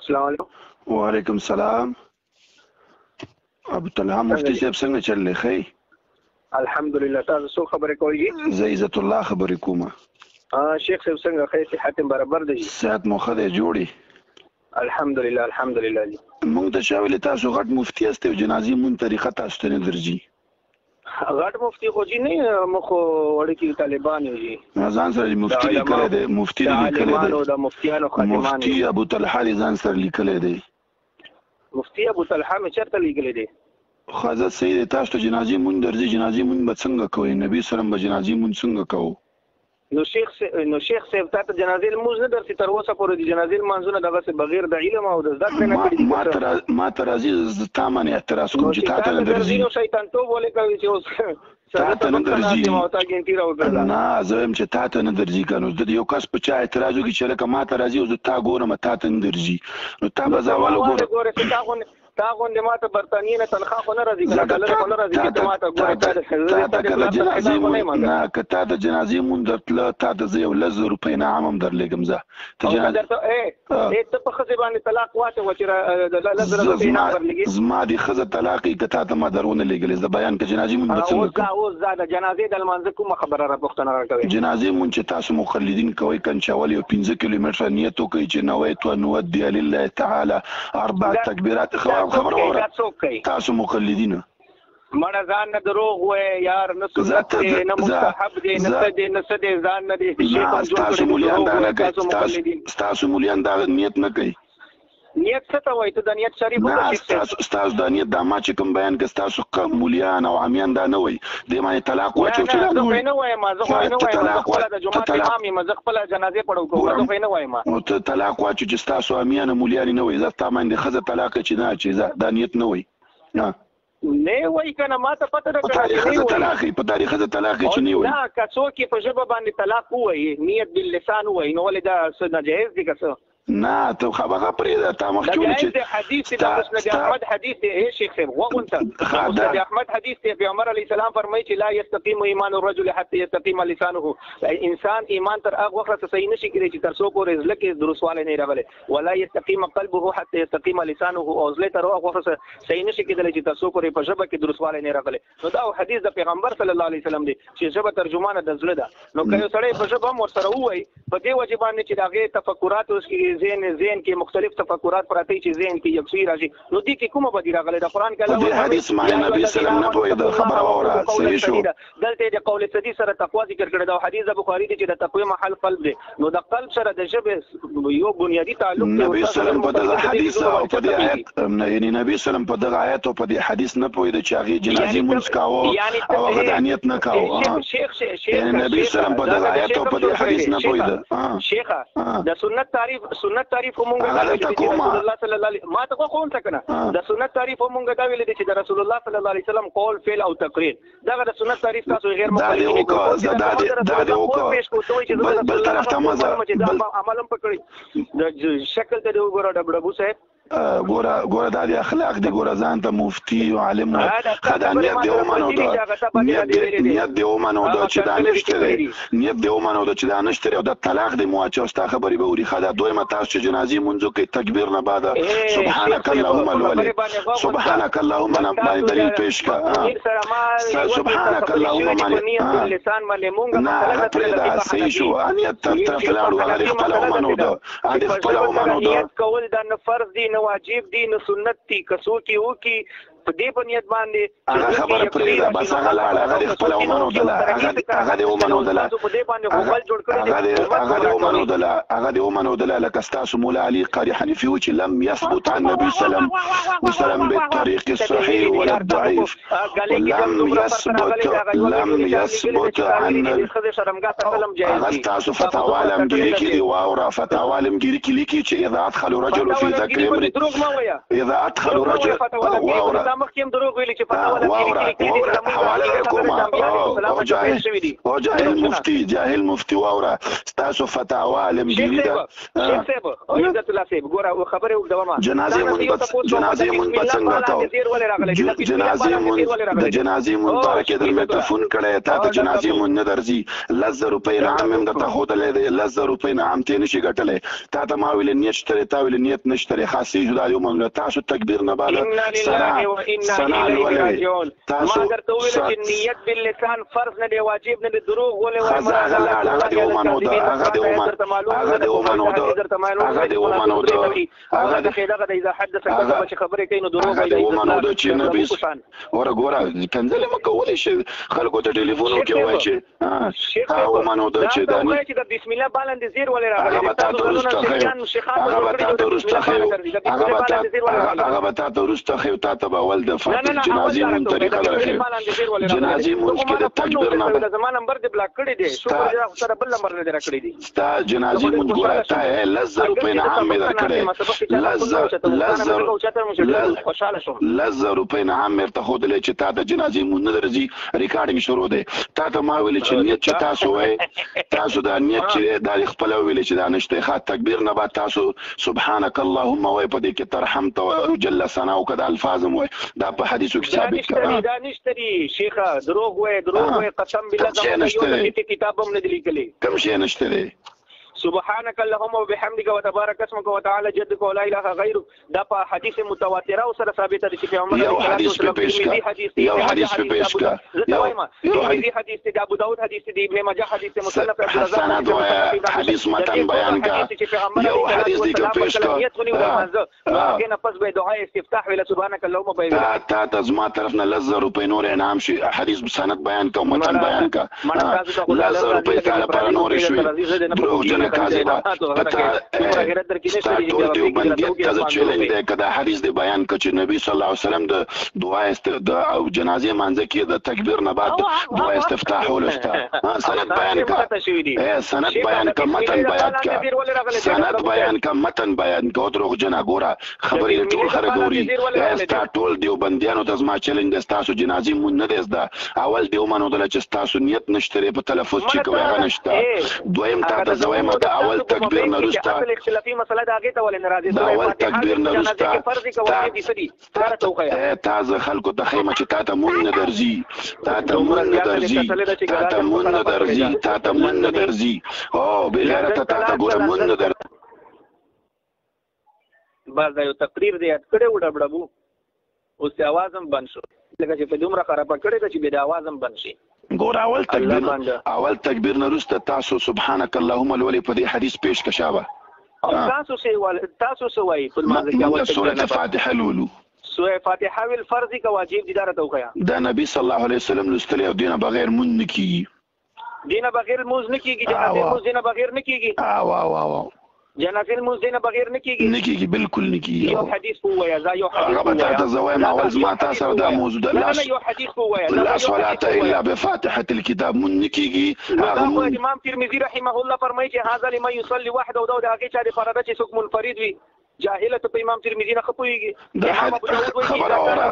السلام علیکم. وعلیکم السلام. عبدالله مفتی صاحب څنګه چللی ښی؟ الحمدلله. تاسو څو خبرې کوئ؟ زه عزت الله خبرې کوم. شیخ صاحب څنګه ښه صحت برابر دی؟ صحت مو ښه دی جوړې؟ الحمدلله الحمدلله. موږ ته چا ویلي تاسو غټ مفتي یاست او جنازې مونږ طریقه تاسو ته نه درځي؟ غټ مفتي خو جی نه مخ وړکی طالبان یو جی ځان سره مفتي لیکلی دی. مفتي لیکلی دی د مفتیانو خادمان. مفتي ابو طلحه ځان سره لیکلی دی. مفتي ابو طلحه مې چېرته لیکلی دی؟ خو حضرت صحیح دی. تاسو ته جنازې مونږ درځي. جنازې مونږ به څنګه کوئ؟ نبي سلم به جنازې مونږ څنګه کوو؟ نو شیخ صاحب ته جنازې لمونځ نه درسي تر اوسه پورې د جنازې لمانځونه دغسې بغیر د علم او د زده کړې نه کړي دي؟ ما ته راځي زه تا باندې اعتراض کوم چې تا ته نه درځي. نو شیطانتوب ولې کوي چې اوس تا ته نه درځي؟ نه زه وایم چې تا ته نه درځي که نو د یو کس په چا اعتراض وکړي چې لکه ما ته راځي او زه تا ګورم تا ته نه درځي نو تا به زه اول وګوره. تا غوندې ما ته برطانیې نه تنخوا خو نه راځي که ډالر خو نه راځي چې ته ما ته ګورې که تا د جنازې مونږ درتله تا ته زه یو 10,000 روپۍ انعام هم درلېږم. زه ته په ښځې باندې طلاق واچوه چې 10,000 روپۍ انعام درلېږي. زما دې ښځه طلاق یي که تا ته ما درونه لېږلې زه بیان که جنازې مونږ به څنګه کوو؟ اوس دا د جنازې د لمانځه کومه خبره را پوښتنه راکوې؟ جنازې مونږ چې تاسو مقلدین کوئ که چې اول یو 15 کیلومتره نیت وکړئ چې نویت و نودي لله تعالی 4 تکبیرات. خبره واوره تاسو مقلدینه مړه ځان نه دروغ وایې یار، نه سنت دی نه مستحب دی نه څه دی نه څه دی، ځان نه دی ستاسو مولیان دا نه کوي. ستاسو مولیان دا نیت نه کوي. نیت څه ته وایي؟ ته د نیت شریف ستاسو د نیت دا ما چې کوم بیان که ستاسو مولیان او عامیان دا نه وایي دې باندې طلاق واچو چې زه خو یې نه وایم زه خپله د جومات امام یم زه خپله جنازې پړو کوم زه خو یې نه وایم. نو ته طلاق واچو چې ستاسو عامیان مولیان نه وایي زه تا باندې ښځه طلاق چې نه چې دا نیت نه وایي نه وایي که نه ما ته پته ده په تاریخ ښځه طلاق چې نه وایي. نه که څوک یې په ژبه باندې طلاق ووایي نیت باللسان ووایي نو ولې دا څه ناجایز دي که څه؟ نه ته خبره پرېږده تا مخکې ولې چې حدیث دی د مسند احمد حدیث دی. شیخ صاحب وغونته مسند احمد حدیث دی پیغمبر علیه السلام فرمایي چې لا یستقیم ایمان الرجل حتی یستقیم لسانه. انسان ایمان تر هغه وخته صحیح نشي کېدی چې تر څو پورې زړه کې درستوالی نه راغلی. ولا یستقیم قلبه حتی یستقیم لسانه او زړه تر هغه وخته صحیح نشي کېدلی چې تر څو پورې په ژبه کې درستوالی نه راغلی. نو دا حدیث د پیغمبر صلی الله علیه وسلم دی چې ژبه ترجمانه د زړه ده. نو که یو سړی په ژبه هم ورسره ووایي په دې وجې باندې چې د هغې تفکرات اوس کې ذهن کې مختلف تفکرات پراته چې ذهن کې یکسوي راشي نو دې کې کومه بدي راغلی؟ د قرآن کې الله حدیث باندې نبی سلام نه پوهېده. خبره واوره صحیح شو. دلته د قول سدي سره تقوا ذکر کړی دا حدیث د بخاري دی چې د تقوی محل قلب دی. نو د قلب سره د ژبې یو بنیادي تعلق دی. نبی سلام په دغه حدیث او په دې آیت یعنی نبی سلام په دغه آیت او په دې حدیث نه پوهېده چې هغې جنازې مونځ کاوه او هغه دا نیت نه کاوه. یعنی نبی سلام په دغه آیت او په دې حدیث نه پوهېده. شیخه د سنت تعریف مونږ رسول الله صلی الله علیه ما ته خو څه کنه د سنت تعریف مونږ دا ویل دي چې د رسول الله صلی الله علیه وسلم قول فعل او تقریر دغه د سنت تعریف تاسو غیر مخالف بل طرف ته عمل هم پکړي د شکل ته وګوره ډبو صاحب ګوره دا د اخلاق دی. ګوره ځان ته مفتي او عالم خدا نیت دی ومنو دا نیت دی ومنو دا چې دا نشته دی نیت دی ومنو دا چې دا نشته دی او د طلاق دی مو اچو ستا خبرې به وړي. خدا دویمه تاسو چې جنازې مونځو کوي تکبیر نه بعد سبحانك اللهم الولي سبحانك اللهم نه باندې دلیل پیش کا سبحانك اللهم نه پرېږده صحیح شو. نیت طرف ته لاړو هغه خپله ومنو دا نیت کول دا نه فرض دی نه واجب دی نه سنت دی. که څوک یې وکړي په دې بنیت باندې هغه خبره پرېږده بس هغه لاړه هغه دې خپله ومنودله هغه دې ومنودله لکه ستاسو مولا علي قاري حنفي و چې لم يثبت عن النبي صلى الله عليه وسلم بالطريق الصحيح ولا الضعيف لم يثبت عن هغه ستاسو فتاوا علمګیري کې دي واوره فتاوا علمګیري کې لیکي چې اذا ادخل رجل في ذکر امرئ اذا ادخل رجل واوره مخکې هم دروغ ویلي چې فتوا او جاهل مفتي واوره ستاسو فتاوا علم دي شیخ صاحب او عزت الله صاحب ګوره خبره وکړه ما جنازې مون څنګه تاو جنازې مون بارکه در مې تفون کړه تا ته جنازې مون نه درځي 1000 روپۍ نام هم درته خودلې دي 1000 روپۍ نام ته نشي ګټلې تا ته ما ویل نیت شته تا ویل نیت نشته خاصي جدا یو مونږ تاسو تکبیر نه بالا سنا تاسو ما درته ویل چې نیت باللسان فرض نه دی واجب نه دی دروغ ولې وایي هغه دی ومنو دا هغه دی ومنو اذا حدث كذب چې خبرې کوي نو دروغ وایي ومنو دا چې نبی ګوره کنځل مکولې شي خلکو ته ټلیفون وکړي وایي چې ومنو دا چې دا بسم الله باندې زیر ولې راغلی هغه به تاسو ورسته خو تاسو به ول د فاتح جنازې مون طریقه راخي جنازې مون کې د تکبیر نه زما نمبر دې بلاک کړی دی شکر سره بل نمبر نه راکړی دی ستا جنازې مون ګوره تا 1000 روپۍ نه هم مې درکړې 1000 روپۍ نه هم مې ته خودلې چې تا د جنازې مون نه درځي ریکارډینګ شروع دی تا ته ما ویل چې نیت چې تاسو وای تاسو دا نیت چې دا خپل ویل چې دا نشته ښه تکبیر نه بعد تاسو سبحانك اللهم وای په دې کې ترحمت جل ثناؤک د الفاظم وای دا په حدیثو کې ثابت کړه دا نشته شیخه دروغ وای قسم بالله زموږ یو کتاب هم نه لیکلي کوم شي نشته سبحانك اللهم وبحمدك وتبارك اسمك وتعالى جدك ولا اله غيرك دا په حدیث متواتره او سره ثابت دي چې پیغمبر یو حدیث په پیش کا حدیث دی ابو داود حدیث دی ابن ماجه حدیث مصنف حسنات حدیث متن بیان کا یو حدیث دی په پیش کا هغه پس به دعا استفتاح ویل سبحانك اللهم وبحمدك تا تزما طرف نه 1000 روپۍ نور انعام شي حدیث سند بیان کا متن بیان کا 1000 روپۍ تعالی پر نور شي کاذبه کدا حدیث دی بیان کړ چې نبی صلی الله علیه وسلم د دعا او جنازې مانځ کې د تکبیر نه بعد دعا استفتاح ولسته سند بیان کړ سند بیان کړ متن بیان کړ سند بیان کړ متن بیان کړ دروغ جنا ګوره خبرې ټول خرګوري استا ټول دیو بندیانو د زما چیلنج تاسو جنازې مون نه دزدا اول دیو منو دل چې تاسو نیت نشته په تلفظ چې کوي هغه نشته دویم تاسو زویم د اول تکبیر نه رستا اختلافي مسله دا هغه ته ولې ناراضي دا اول تکبیر نه رستا فرض کوي دي سړي تاسو خلکو ته خیمه چې تاسو مون نه درځي تاسو مون نه درځي تاسو مون نه درځي تاسو مون نه درځي او بغیرته تاسو ګور مون نه درځي بعد یو تقریر دی کړه وډبړبو اوس आवाज هم بند شو لکه چې په دومره خرابه کړي چې به د आवाज هم بند شي ګور اول تکبیر نه رسته تاسو سبحانك اللهم الولي په دې حدیث پیش کشابه تاسو سوای په مازه کې اول سورۃ فاتحه لولو سورۃ فاتحه ول فرض کا واجب دي دار توخیا دا نبی صلی الله علیه وسلم لستلی او دینه بغیر مون نکی دینه بغیر موز نکی جنازه موز دینه بغیر نکی واو جنازه موز دینه بغیر نکی بالکل نکی یو حدیث هو یا یو حدیث هو یا زوایم اول ما تاسو دا موضوع ده لا یو حدیث هو یا لا صلاه الا بفاتحه الكتاب من نکیږي امام ترمذی رحمه الله فرمایي چې هاذا لمن يصلي وحده او دا هغه چا د فرض چې څوک منفرد وي جاهله په امام ترمذی نه خپويږي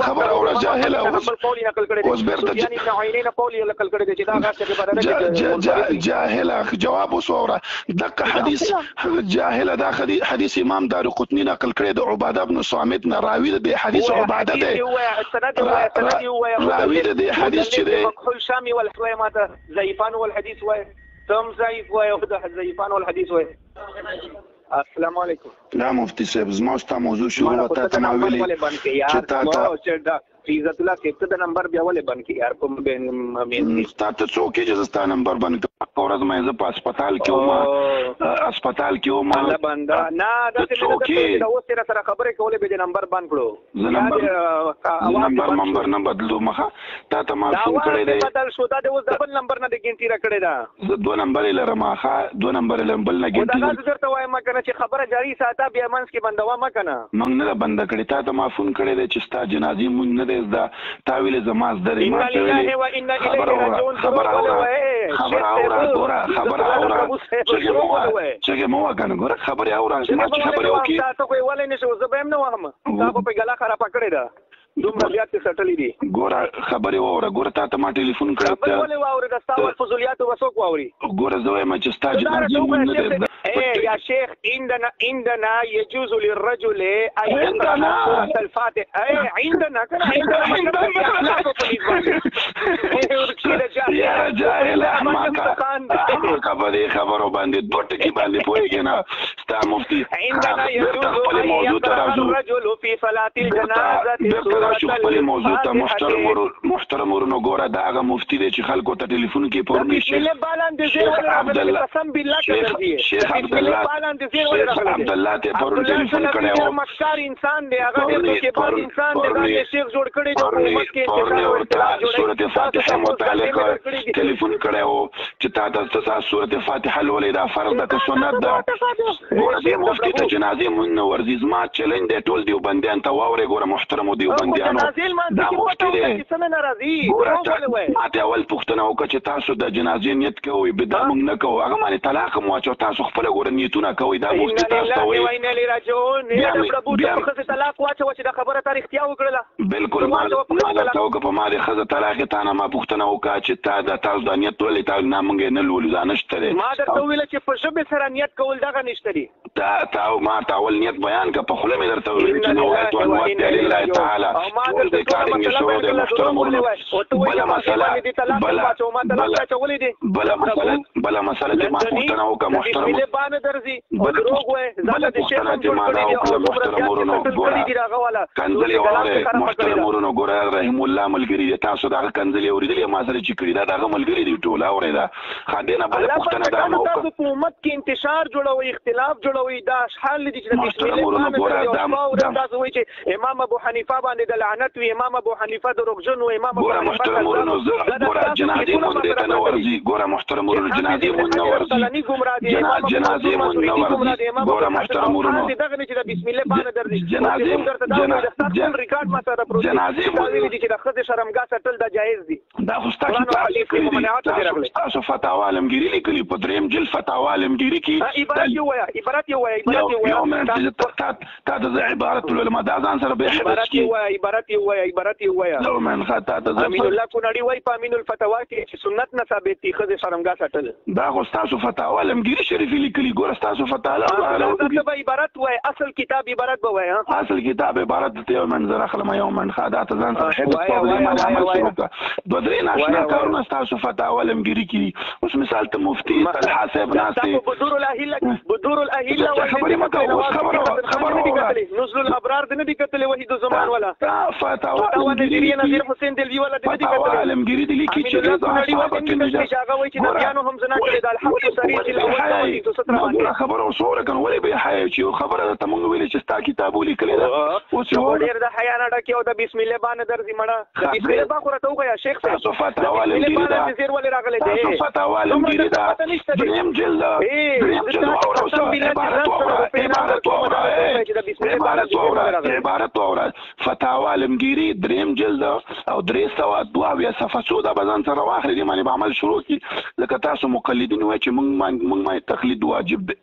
خبر اور جاهله اوس یعنی ابن عینه قولی نقل کړی چې دا غاښه په بدل جاهله جواب وسوره دغه حدیث جاهله دا حدیث امام دارقطنی نقل کړی د عباده بن صامت نه راوی د حدیث عباده ده راوی د حدیث چې ده مقحول شامی والحویمات ضعیفان والحدیث و تم ضعیف و او ضعیفان والحدیث و السلام علیکم لا مفتی صاحب زما ستا موضوع شروع وته تمویلی چې تا عزت الله صاحب ته د نمبر بیا ولې بند کی یار کوم به مې ستا ته څوک چې ستا نمبر بند کورز مې زه په هسپتال کې وم الله بندا نه دا څه دا اوس سره خبرې کولې به د نمبر بند کړو نمبر نه بدلو مخه تا ته ما فون کړی دی بدل شو دا اوس ډبل نمبر نه د ګنتی را کړی دا زه 2 نمبر لرم مخه 2 نمبر لرم بل نه ګنتی دا درته وایم کنه چې خبره جاری ساته بیا منځ کې بندوا ما کنه موږ نه بند کړی تا ته ما فون کړی دی چې ستا جنازي مونږ نه دا تاویل زماز درې ما ته ویلې خبر اورا چې مو وګڼ ګوره خبر اورا ما چې خبر وکي تاسو کوی ولې نشو زبېم نه وهم تاسو په ګلا خراب کړی دا دومره زیات سټلې دي. ګوره خبرې واوره، ګوره تا ته ما ټلیفون کړی خبرې ولې واورې د ستا فضولیاتو به څوک واوري؟ ګوره زه وایم چې ستا جنازې مونږ نه دی. يا شيخ عندنا يجوز للرجل ان يقرأ سورة الفاتحة. عندنا يا جاهل احمق خبرې خبرو باندې دوه ټکي باندې پوهېږي نه ستا مفتي. عندنا يجوز ان يقرأ الرجل في صلاة الجنازة سورة الفاتحة. محترم ورونو ګوره دا هغه مفتي دی چې خلکو ته ټلیفون کې پورني شي. شیخ عبدالله ته پرون ټلیفون کړی و. مکار انسان دی، هغه ډېر دوکېباز انسان دی. دا شیخ جوړ کړی دی حکومت کې سورة فاتحه متعلق ټلیفون کړی و چې تا ته سورة فاتحه لولې دا فرض ده که سنت ده. ګوره دې مفتي ته جنازې مونږ نه ورځي. زما چلنج دی ټول دیوبندیان ته واورئ. ګوره محترمو دیوبندیانو دا مفتي دی. ګوره ما ته اول پوښتنه وکړه چې تاسو د جنازې نیت کوئ، دا مونږ نه کوو. هغه باندې طلاق هم واچو، تاسو خپله ګوره نیتونه کوئ. دا مفتي تاسو ته وایي بالکل. ما درته وکړه په ما د ښځه طلاق یې تا نه ما پوښتنه وکړه چې تا د تاسو دا نیت ولې تا نه مونږ یې نه لولو، دا نشته دی. ما درته وویله چې په ژبې سره نیت کول دغه نشته دی. ما ته اول نیت بیان کړه، په خوله مې درته وویل چې نوایت والموت لله تعالی ټول د کارنګ شو دی. محترم ورونو بله مسله چې ما پوښتنه وکړه محترم بله پوښتنه چې ما دا وکړه محترم ورونو ګوره کنځلې واورئ. محترم ورونو ګوره رحم الله ملګري دی، تاسو دغه کنځلې اورېدلې ما سره چې کړي دا دغه ملګري دي ټول اورئ. دا ښه دی نه بله پوښتنه دا مه وکړه. تاسو په امت کې انتشار جوړوئ، اختلاف جوړوئ. دا حال دي چې د محترم ورونو ګوره تاسو وایئ چې امام ابو حنیفه باندې د لعنت وي، امام ابو حنیفه د روغجن و، امام ګوره محترم ورونو ګوره جنازې مونږ دې ته نه ورځي. ګوره محترم ورونو جنازې مونږ نه ورځي. جنازې مونږ نه ورځي. ګوره محترم ورونو دا خو ستا کتاب لیکلي دي، تاسو فتاوا عالمګیري لیکلي په دریم جلد فتاوا عالمګیري کې عبارت یو وایه تا د عبارت العلماء دا ځان سره به عبارت یو وایه نو من خاطه ته امین الله کونړي وایي په امین الفتوا کې چې سنت نه ثابت دي ښځې شرمګاه ساتل. دا خو ستاسو فتاوا عالمګیري شریفي لیکلي. ګوره ستاسو فتاوا عبارت وایي، اصل کتاب عبارت به وایي. اصل کتاب عبارت ته یو منظر اخلم یو من خاطه ته ځان سره حفظ پرابلم عمل شروع کړه. دوه درې ناشنا کارونه ستاسو فتاوا عالمګیري کې. اوس مثال ته مفتي طلحه صاحب ناستې بدور الاهله خبرې مه کوه. اوس خبر نزل الابرار د نه دي کتلې وحید الزمان ولا فتاوا عالمګیري نظیر حسین دلوي ولا د نه دي کتلې. فتاوا عالمګیري د لیکي چې د صحابه هغه وایي چې نبیانو هم زنا کړې د الحق سریع چې خبره وسوره کنه ولې به حیا چې خبره ته مونږ ویلې چې ستا کتاب ولیکلې ده. اوس یو ډېر د حیا نه ډکه او د بسم الله باندې درځي مړه د بسم الله با خو راته وګیا شیخ صاحب فتاوا عالمګیري ده. نظیر ولې راغله ده فتاوا عالمګیري ده دریم جلد عبارت واوره فتاوا عالمګیري دریم جلد او 322 صفحه څو دا بزن سره واخلې دې باندې عمل شروع کی لکه تاسو مقلدین وای چې موږ تقلید واجب دی.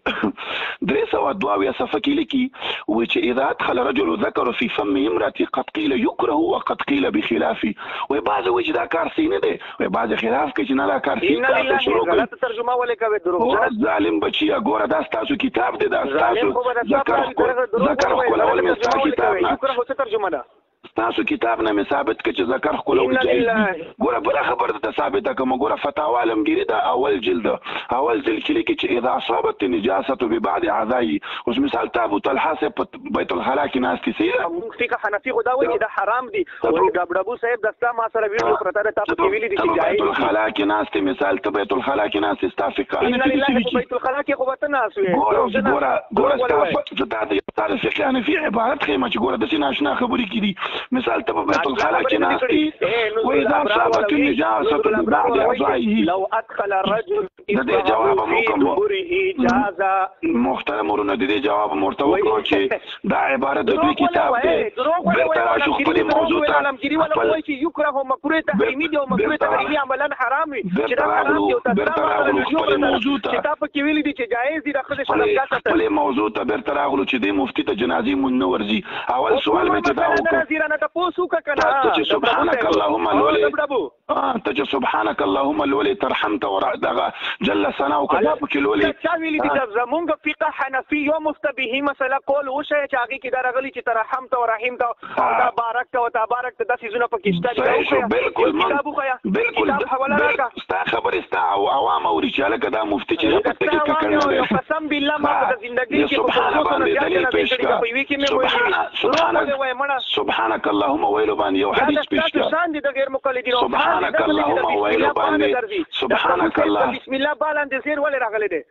322 صفحه کې لیکي وای چې اذا ادخل رجل ذكر في فم امرأة قد قيل يكره وقد قيل بخلافه. وای بعض وای چې دا کار سینه دی، وای بعض خلاف کې چې نه دا کار سینه شروع کړي. ترجمه ولې کوي دروغ ظالم بچیا ګوره دا تاسو کتاب دی، دا تاسو ذکر کولول مې کتاب نه ترجمه ده. تاسو کتاب نه مې ثابت کړ چې ذکر خلول جایز دي. ګوره بله خبره ته ثابته کوم. ګوره فتاوا عالمګیري دا اول جلد کې لیکي چې اذا اصابت النجاسه ببعض اعضائه. اوس مثال ته ابو طلحه صاحب بیت الخلا کې ناستې سیده فقه حنفي خو دا وایي چې دا حرام دي. او ابو صاحب دستا ما سره ویډیو پرته ده تاسو کې ویلي دي چې بیت الخلا کې ناستې مثال ته بیت الخلا کې ناستې ستا فقه بیت الخلا کې خو وته ناس وي. ګوره تاسو فقه حنفي عبارت خیمه چې ګوره داسې ناشنا خبرې کړي. مثال ته بیت الخلا کې ناستې واذا اصابت النجاسه ببعض اعضائه لو ادخل الرجل د دې جواب مو کوم محترم ورونه د دې جواب مرته وکړو چې دا عبارت د دوی کتاب دی بیرته راشو خپلې موضوع ته عالمګیري ولا وایي چې یکره مکروه تحریمي دی او مکروه تحریمي عملاً حرام وي چې دا حرام دی او بیرته راغلو خپلې موضوع ته چې تا پکې ویلي دي چې جایز دي د ښځې شرمګاه ته خپلې موضوع ته بیرته راغلو چې د مفتي ته جنازې مونږ نه ورځي اول سوال مې ته دا وکړ نه تاسو وکړه کنه ته چې سبحانك اللهم ولي ته چې سبحانك اللهم ولي ترحمت ورعدغه جل ثناؤك دا پکې لولي چا ویلي دي زمونږ فقه حنفي یو مفتبهي مسله کول وشه چې هغه کې دا راغلي چې ترحمت ورحمت او دا بارک او تبارک د سيزونه پکې شته بالکل بالکل حواله راکړه ستا خبرې ستا او عوام او رجاله کدا مفتي چې په تکي کړنه قسم بالله ما د ژوندۍ کې سبحان باندې دلیل پیش کړه سبحانك اللهم ويلو باندې یو حدیث پیش کړه شان دي د غیر مقلدین سبحانك اللهم ويلو باندې سبحانك الله بسم الله باندې زیر ولې راغلی دی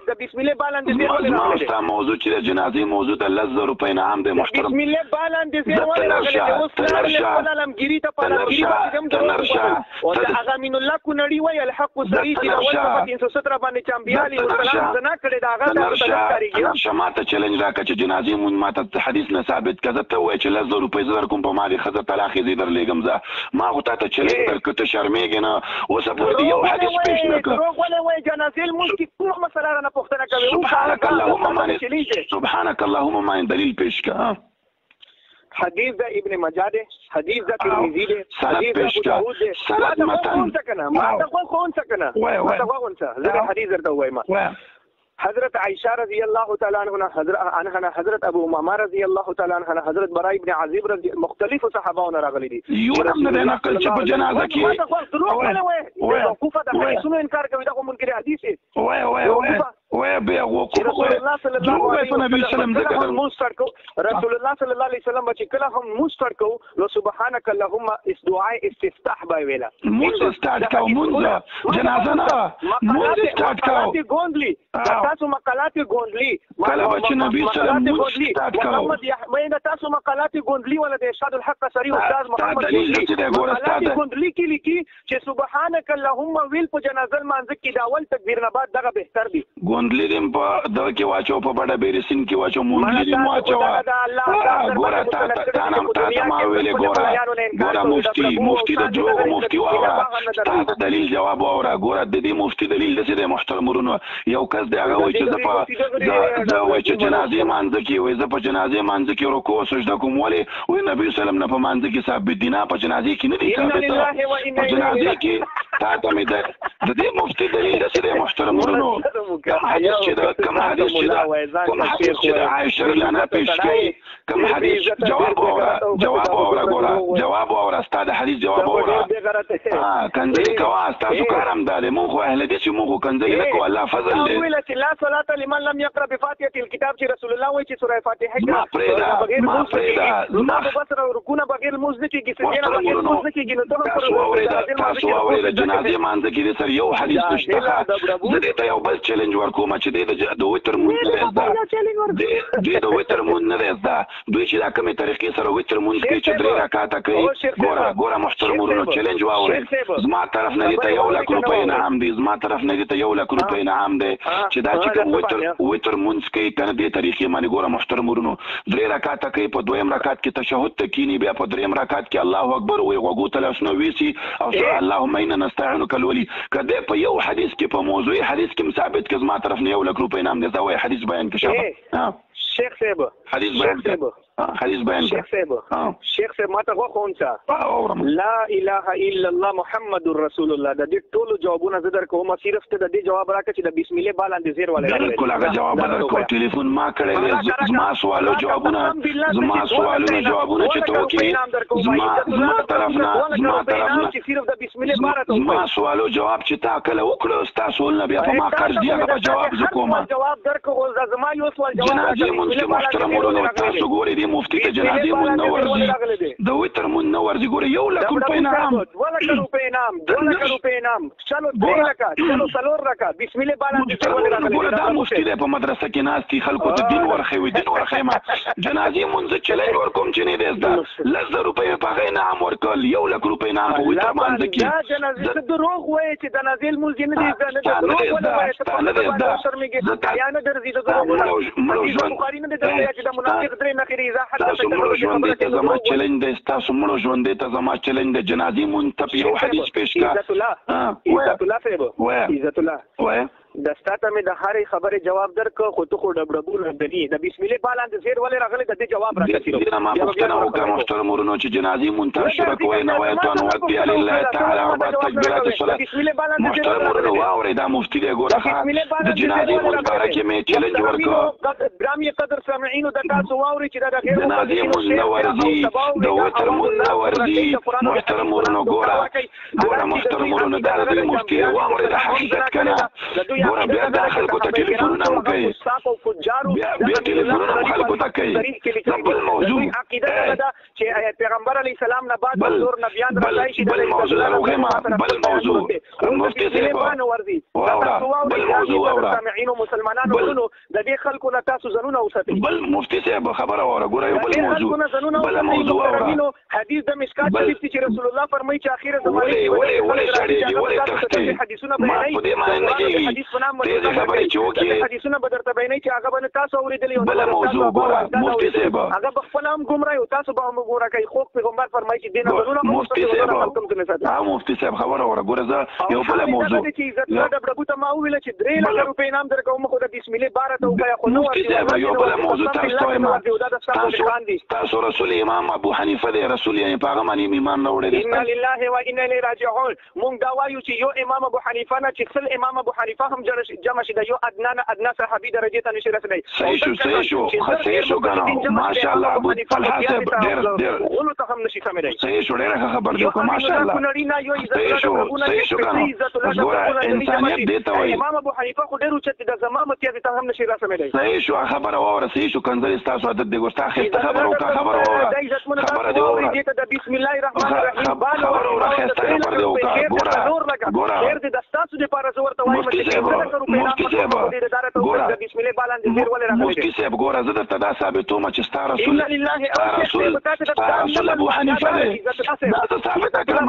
د بسم الله باندې زیر ولې راغلی دی دا موضوع چې جنازي موضوع د 1000 روپۍ نه هم د محترم بسم الله باندې زیر ولې راغلی دی اوس عالمګيري ته عالمګيري او د اغا من الله کونړي وای الحق صحیح دی اول په 317 باندې چمبيالي او سلام زنا کړی دا هغه د کاریږي شماته چیلنج راکړه چې جنازي مون ماته حدیث نه ثابت کړه ته وای چې 1000 روپۍ زر کوم په مالي خزه طلاق یې در لګم زه ما غوته ته چیلنج درکته شرمېږي نه اوس په دې یو حدیث پیش نکړه ولې وای جنازې المسکی کوم مسله نه پوښتنه کوي سبحانك اللهم ما دلیل پیش کړه حدیث دا ابن ماجه ده حدیث دا ترمذی ده حدیث دا ابو داود ده سند متن ما تقول خون سکنه ما تقول انت حدیث درته وایم حضرت عائشة رضي الله تعالى عنها حضرت ابو امامه رضي الله تعالى عنها حضرت براء بن عازب رضي مختلف صحابه راغلي دي یو نه نقل چې په جنازه کې وقوفه د حدیثونو انکار کوي دا منکر حدیث وای بیا وقوف رسول الله صلی الله علیه وسلم رسول الله صلی الله علیه وسلم چې کله هم مستر کو لو سبحانك اللهم دعاء استفتاح به ویلا مونږ سٹارټ کوو مونږ جنازه نه مونږ سٹارټ کوو ګوندلی تاسو مقالات ګوندلی کله چې نبی صلی الله علیه وسلم سٹارټ کوو محمد تاسو مقالات ګوندلی ولا د ارشاد الحق صریح استاد محمد مقالات ګوندلی کې لیکي چې سبحانك اللهم ویل په جنازه مانځ کې داول تکبیر نه بعد دغه بهتر دی ګوندلی دیم په د کې واچو په بڑا بیرسین کې واچو مونږ دې واچو ګوره تا ما ویلې ګوره مفتی د جوړ مفتی واره تا دلیل جواب واره ګوره د دې مفتی دلیل د محترم ورونو یو کس دی هغه وایي چې د وایي چې جنازې مانځ کې وایي زه په جنازې مانځ کې رکوع سجده کوم ولې وایي نبی سلام نه په مانځ کې ثابت دي نه په جنازې کې نه دي ثابت په جنازې کې تا ته مې د دې مفتی دلیل د محترم ورونو حدیث چې دا کوم حدیث چې دا عائشہ رضی الله پیش کړي کوم حدیث جواب اور استاد حدیث جواب اور کنځلي کوا تاسو کارم داله مو اهل دې چې مو کنځلي نه کو الله فضل دې ویل چې لا صلاه لمن لم يقرأ بفاتحه الكتاب چې رسول الله وایي چې سوره فاتحه کې ما پرېدا بغیر رکوع بغیر موزه کې کیسه بغیر موزه کې تاسو اورید جنازه مانځ کې سر یو حدیث نشته زه ته یو بل چیلنج ورکوم چې د وتر مون نه ده د وتر مون نه ده دوی چې دا کومه طریقې سره وتر مون کې چې درې رکعاته کوي ګوره محترم ورونو چیلنج واوري زما طرف نه دي یو لک روپۍ نه هم دي زما طرف نه دي یو لک روپۍ نه هم دي چې دا چې کوم وتر مون کې کنه دې طریقې باندې ګوره محترم ورونو درې رکعاته کوي په دویم رکعت کې تشهود تکینی بیا په دریم رکعت کې الله اکبر وي غوږو ته لاسنو ویسي او اللهم انا نستعينك الولي کده په یو حدیث کې په موضوعي حدیث کې ثابت کې زما طرف نه یو لک روپۍ نام دي دا وایي حدیث بیان کې شابه شیخ صاحب حدیث بیان شیخ صاحب ماته غوښونڅه لا اله الا الله محمد رسول الله د دې ټولو جوابونه زه درکوم صرف ته د دې جواب راکړه چې د بسم الله باندې زیر ولې بالکل هغه جواب درکو ټلیفون ما کړی زما سوالو جوابونه چې ته وکړې زما طرف نه چې صرف د بسم الله باندې زما سوالو جواب چې تا کله وکړو تاسو ول بیا په ما قرض دی جواب زکوما جواب درکو زما یو سوال جواب جنازې مونږ محترم ورونو تاسو ګورئ دې مفتي ته جنازې مون نه ورځي د وتر مون نه ورځي ګوره 1 لک روپۍ انعام 2 لک روپۍ انعام 2 لک روپۍ انعام چلو 3 لک چلو 4 لک بسم الله باندې ګوره دا مفتي دی په مدرسه کې ناستي خلکو ته دین ورخوي دین ورخوي ما جنازې مونږ چلای ورکوم چې نه دې زده 100 روپۍ په هغه انعام ورکول 1 لک روپۍ انعام په وتر باندې کې دا جنازې دروغ وایي چې جنازې مونږ نه دي دروغ وایي ته په دې سر میږي یا نه درځي د دروغ بخاری نه درځي چې د منافق درې نخري اذا حدث ژوندې ته زما چیلنج دی ستاسو مړو ژوندې ته زما چیلنج دی جنازې مونږ ته یو حدیث پیش کا عزت الله صاحب عزت الله د ستاته مې د هرې خبرې جواب درکړ خو ته خو ډبډبو راغلی د بسم الله باندې زیر ولې راغلی د دې جواب راکړي ما پوښتنه وکړه محترم ورونو چې جنازې منتشره کوي نه وای ته نو وقتی لله تعالی او تکبیرات الصلاه محترم ورونو واوري دا مفتي دی ګوره د جنازې مبارکه مې چیلنج ورکړ برامي قدر سامعين د تاسو واوري چې دا غیر جنازې منورزي د وتر منورزي محترم ورونو ګوره محترم ورونو دا د مفتي واوري د حقیقت کنه ګوره بیا دا خلکو ته ټلیفونونه هم کوي بیا ټلیفونونه خلکو ته کوي بل موضوع چې پیغمبر علیه السلام نه بعد حضور نبیان راځي چې بل موضوع بل موضوع مفتي صاحب بل موضوع سامعين مسلمانانو ورونو د دې خلکو نه تاسو زنونه اوسئ بل مفتي صاحب خبره وره ګوره بل موضوع حدیث د مشکات شریف چې رسول الله فرمایي چې اخر زمانه کې ولې حدیثونه بیانې حدیث نام خبرې چې وکي حدیثونه بدرته بیانې چې هغه باندې تاسو اوریدلی بل موضوع ګوره مفتي صاحب هغه بخپل هم ګمراه او تاسو به هم ګوره کوي خو پیغمبر فرمایي چې دین غوونه مفتي صاحب خبره وره ګوره زه یو بل موضوع چې عزت الله د ابو ته ما ویل چې 3 لک روپۍ نام درکوم خو د بسم الله بار ته وکیا خو نو یو بل موضوع تاسو رسول امام ابو حنیفه دی رسول یې په غمانی ایمان نه وړي ان لله و انا الیه راجعون مونږ دا وایو چې یو امام ابو حنیفه نه چې خپل امام ابو حنیفه هم جمع شي د یو ادنا صحابي درجه ته نشي رسیدای صحیح شو کنه ماشاءالله ابو طلحه صاحب ډېر ولو ته هم نشي سمېدای صحیح شو ډېر خبر دی ماشاءالله صحیح شو کنه انسانیت دی ته وایي امام ابو حنیفه خو ډېر اوچت د زمامت یې ته هم نشي رسیدای صحیح شو خبره وره صحیح شو کنځل تاسو عادت دی ګوستا خسته خبره وکړه خبره دی وره بسم الله الرحمن الرحیم خبره وره خسته خبره دی وکړه ګوره خیر دې د تاسو د پاره زور ته وایي مفتي صاحب ګوره زه درته دا ثابتوم چې ستا رسول ابو حنیفه دی دا ثابته کړم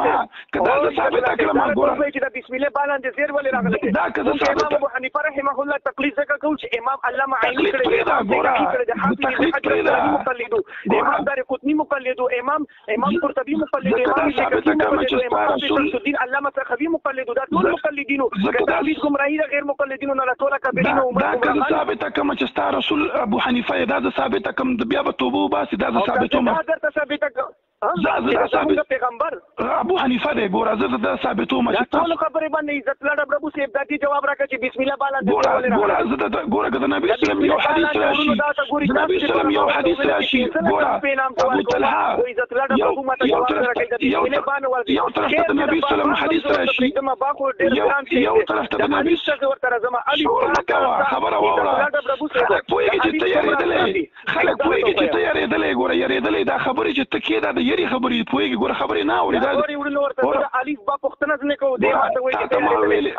ګوره چې د بسم الله باندې زیر ولې راغلی دا که زه ثابته ابو حنیفه رحمه الله تقلید ذکر کوم چې امام علامه عینی کړی دا ګوره مقلد امام دار قطنی مقلد امام قرطبی مقلد امام الدین علامه سخوی مقلد دا ټول مقلدین کتابی گمراهی غیر مقلدین نه لا ټول کبیرین او دا که ثابته کوم چې ستا رسول ابو حنیفه دا ثابته کوم بیا به توبه وباسي دا ثابتوم پیغمبر ابو حنیفه دی ګوره زه دا ثابتوم چې ټول خبره باندې عزت الله ابو سیب د دې جواب راکړي چې بسم الله باندې ګوره زه دا ګوره د نبی اسلام یو حدیث راشي نبی اسلام یو حدیث راشي ګوره ابو طلحه یو طرف ته نبی اسلام حدیث راشي یو طرف ته نبی خبره واوره خلک پوهیږي چې تیارېدلې ګوره یارېدلې دا خبرې چې تکیه دا د یری خبرې پوهیږي ګوره خبرې نه اوري دا الف با پختنه نه کو دی ماته وایي چې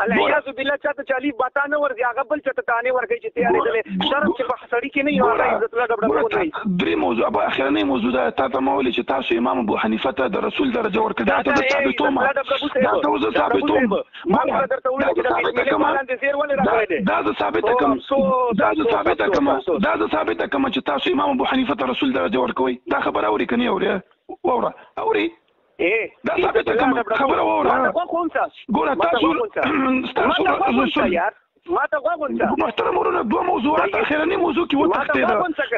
الیاذ بالله چاته چې الف با تا نه ورځي هغه بل چاته تانه ورګي چې تیارېدلې شرم چې په سړی کې نه یو عزت الله ډبره کوي درې موضوع به اخرنی موضوع دا تاسو مولي چې تاسو امام ابو حنیفه ته د رسول درجه ورکړه دا ته ثابتوم دا ته ثابتوم ما درته وایي چې دا ثابته کوم چې تاسو امام ابو حنیفه ته رسول درجه ورکوي دا خبر اوري کني اوري دا ثابته کوم خبر اوري ګوره تاسو ما ته غوښتل محترم ورونه دوه موضوعات اخرنی موضوع کې وتختید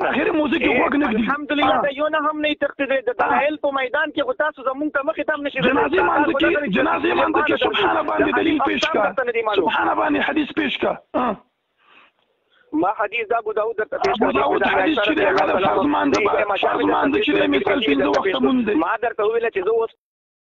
اخر موضوع کې وګ نه الحمدلله دا یو نه هم نه تختید د دلایل په میدان کې تاسو زمونږ ته مخې تام نشي جنازه مانځ کې سبحان باندې دلیل پیش کا سبحان باندې حدیث پیش کا ما حدیث دا ابو داود درته پیش ابو داود حدیث چې هغه فرض مانځ چې مثال 15 وخت مونږ ما درته ویل چې زه